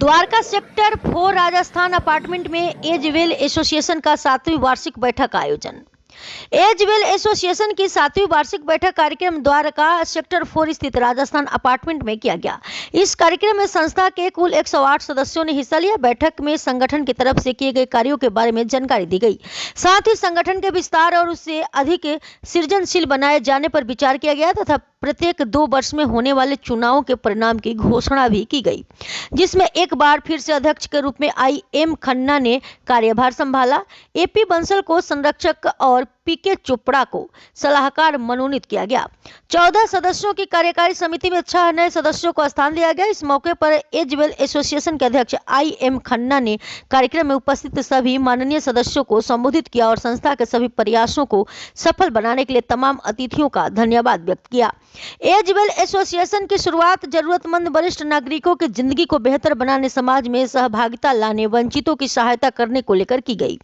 Dwarka sector 4 Rajasthan apartment में as well association का 7वीं वार्षिक बैठक का आयोजन। एजवेल एसोसिएशन की 7वीं वार्षिक बैठक कार्यक्रम द्वारका सेक्टर 4 स्थित राजस्थान अपार्टमेंट में किया गया। इस कार्यक्रम में संस्था के कुल 108 सदस्यों ने हिस्सा लिया। बैठक में संगठन की तरफ से किए गए कार्यों के बारे में जानकारी दी गई। साथ ही संगठन के विस्तार और उससे अधिक सृजनशील बनाए जाने पर विचार किया गया तथा प्रत्येक 2 वर्ष में होने वाले चुनावों के परिणाम की घोषणा भी की गई, जिसमें एक बार फिर से अध्यक्ष के रूप में आई.एम. खन्ना ने कार्यभार संभाला। ए.पी. बंसल को संरक्षक और पी.के. चोपड़ा को सलाहकार मनोनीत किया गया। 14 सदस्यों की कार्यकारी समिति में 6 नए सदस्यों को स्थान दिया गया। इस मौके पर एजवेल एसोसिएशन के अध्यक्ष आई.एम. खन्ना ने कार्यक्रम में उपस्थित सभी माननीय सदस्यों को संबोधित किया और संस्था के सभी प्रयासों को सफल बनाने के लिए तमाम अतिथियों का धन्यवाद व्यक्त किया। एजवेल एसोसिएशन की शुरुआत जरूरतमंद वरिष्ठ नागरिकों की जिंदगी को बेहतर बनाने, समाज में सहभागिता लाने, वंचितों की सहायता करने को लेकर की गई।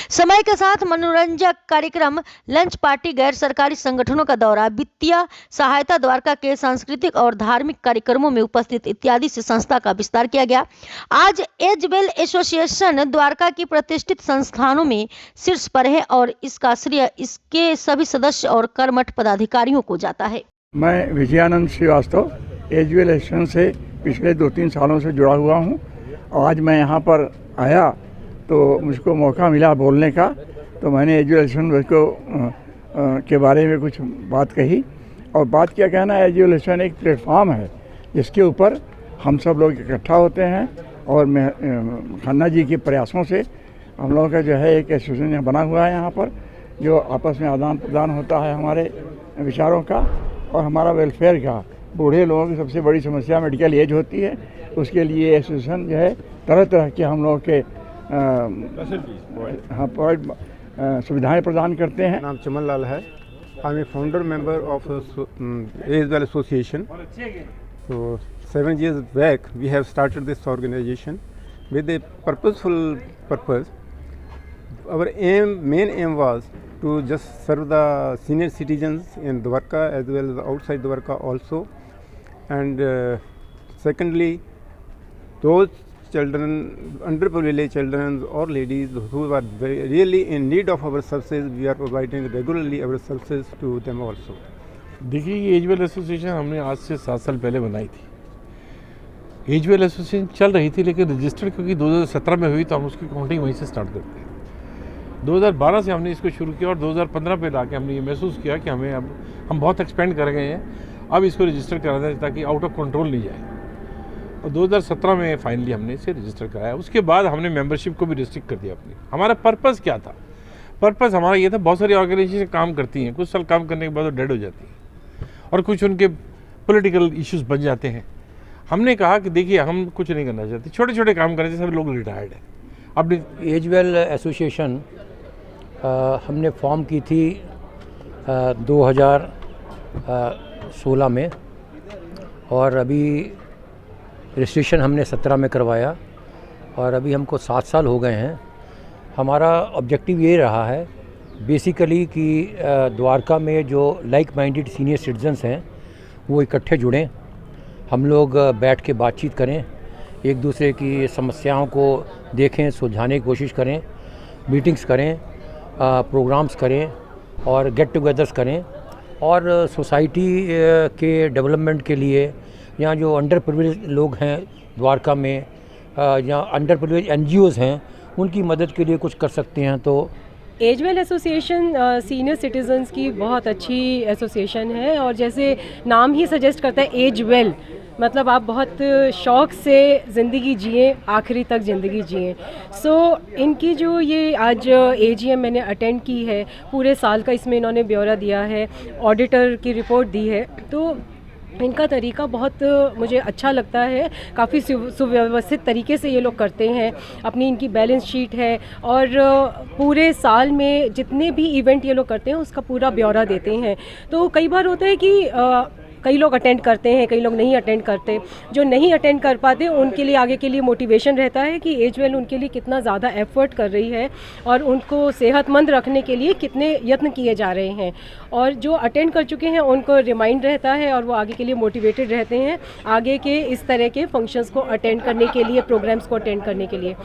समय के साथ मनोरंजक कार्यक्रम, लंच पार्टी, गैर सरकारी संगठनों का दौरा, वित्तीय सहायता, द्वारका के सांस्कृतिक और धार्मिक कार्यक्रमों में उपस्थित इत्यादि से संस्था का विस्तार किया गया। आज एजवेल एसोसिएशन द्वारका की प्रतिष्ठित संस्थानों में शीर्ष पर है और इसका श्रेय इसके सभी सदस्य और कर्मठ पदाधिकारियों को जाता है। मैं विजयानंद श्रीवास्तव एजवेल एसोसिएशन से पिछले 2-3 सालों से जुड़ा हुआ हूं। आज मैं यहां पर आया तो मुझको मौका मिला बोलने का, तो मैंने एजवेल एसोसिएशन को के बारे में कुछ बात कही। और बात क्या कहना है, एजवेल एसोसिएशन एक प्लेटफॉर्म है जिसके ऊपर हम सब लोग इकट्ठा होते हैं और खन्ना जी के प्रयासों से हम लोगों का जो है एक एसोसिएशन बना हुआ है यहाँ पर, जो आपस में आदान प्रदान होता है हमारे विचारों का और हमारा वेलफेयर का। बूढ़े लोगों की सबसे बड़ी समस्या मेडिकल एज होती है, उसके लिए एसोसिएशन जो है तरह तरह के हम लोग के सुविधाएं प्रदान करते हैं। नाम चमन लाल है। I am a founder member of Agewell association. So 7 years back we have started this organization with a purposeful purpose. Our main aim was to just serve the senior citizens in Dwarka as well as outside Dwarka also, and secondly those children, underprivileged children or ladies who are really in need of our services, we are providing regularly our services to them also. देखिए, ये as well association हमने आज से 7 साल पहले बनाई थी। As well association चल रही थी लेकिन रजिस्टर क्योंकि 2017 में हुई तो हम उसकी काउंटिंग वहीं से स्टार्ट करते हैं। 2012 से हमने इसको शुरू किया और 2015 पे लाके हमने ये महसूस किया कि हम बहुत एक्सपेंड कर गए हैं, अब इसको रजिस्टर कराना है ताकि आउट ऑफ कंट्रोल नहीं जाए। और 2017 में फाइनली हमने इसे रजिस्टर कराया। उसके बाद हमने मेंबरशिप को भी रिस्ट्रिक्ट कर दिया अपनी। हमारा पर्पज़ क्या था? पर्पज़ हमारा ये था, बहुत सारी ऑर्गेनाइजेशन काम करती हैं, कुछ साल काम करने के बाद वो डेड हो जाती हैं और कुछ उनके पॉलिटिकल इश्यूज बन जाते हैं। हमने कहा कि देखिए, हम कुछ नहीं करना चाहते, छोटे छोटे काम करने से सब लोग रिटायर्ड हैं। अपनी एजवेल एसोसिएशन हमने फॉर्म की थी 2016 में और अभी रजिस्ट्रेशन हमने 17 में करवाया और अभी हमको 7 साल हो गए हैं। हमारा ऑब्जेक्टिव ये रहा है बेसिकली कि द्वारका में जो लाइक माइंडेड सीनियर सिटीजन्स हैं वो इकट्ठे जुड़ें, हम लोग बैठ के बातचीत करें, एक दूसरे की समस्याओं को देखें, सुलझाने की कोशिश करें, मीटिंग्स करें, प्रोग्राम्स करें और गेट टुगेदर्स करें और सोसाइटी के डेवलपमेंट के लिए या जो अंडर प्रिविलेज लोग हैं द्वारका में या अंडर प्रिविलेज NGOs हैं उनकी मदद के लिए कुछ कर सकते हैं। तो एजवेल एसोसिएशन सीनियर सिटीजन्स की बहुत अच्छी एसोसिएशन है और जैसे नाम ही सजेस्ट करता है एज वेल, मतलब आप बहुत शौक़ से ज़िंदगी जिए, आखिरी तक ज़िंदगी जिए। सो इनकी जो ये आज AGM मैंने अटेंड की है, पूरे साल का इसमें इन्होंने ब्यौरा दिया है, ऑडिटर की रिपोर्ट दी है, तो इनका तरीका बहुत मुझे अच्छा लगता है। काफ़ी सुव्यवस्थित तरीके से ये लोग करते हैं। अपनी इनकी बैलेंस शीट है और पूरे साल में जितने भी इवेंट ये लोग करते हैं उसका पूरा ब्यौरा देते हैं। तो कई बार होता है कि कई लोग अटेंड करते हैं, कई लोग नहीं अटेंड करते। जो नहीं अटेंड कर पाते उनके लिए आगे के लिए मोटिवेशन रहता है कि एज वेल उनके लिए कितना ज़्यादा एफर्ट कर रही है और उनको सेहतमंद रखने के लिए कितने यत्न किए जा रहे हैं। और जो अटेंड कर चुके हैं उनको रिमाइंड रहता है और वो आगे के लिए मोटिवेटेड रहते हैं आगे के इस तरह के फंक्शंस को अटेंड करने के लिए, प्रोग्राम्स को अटेंड करने के लिए।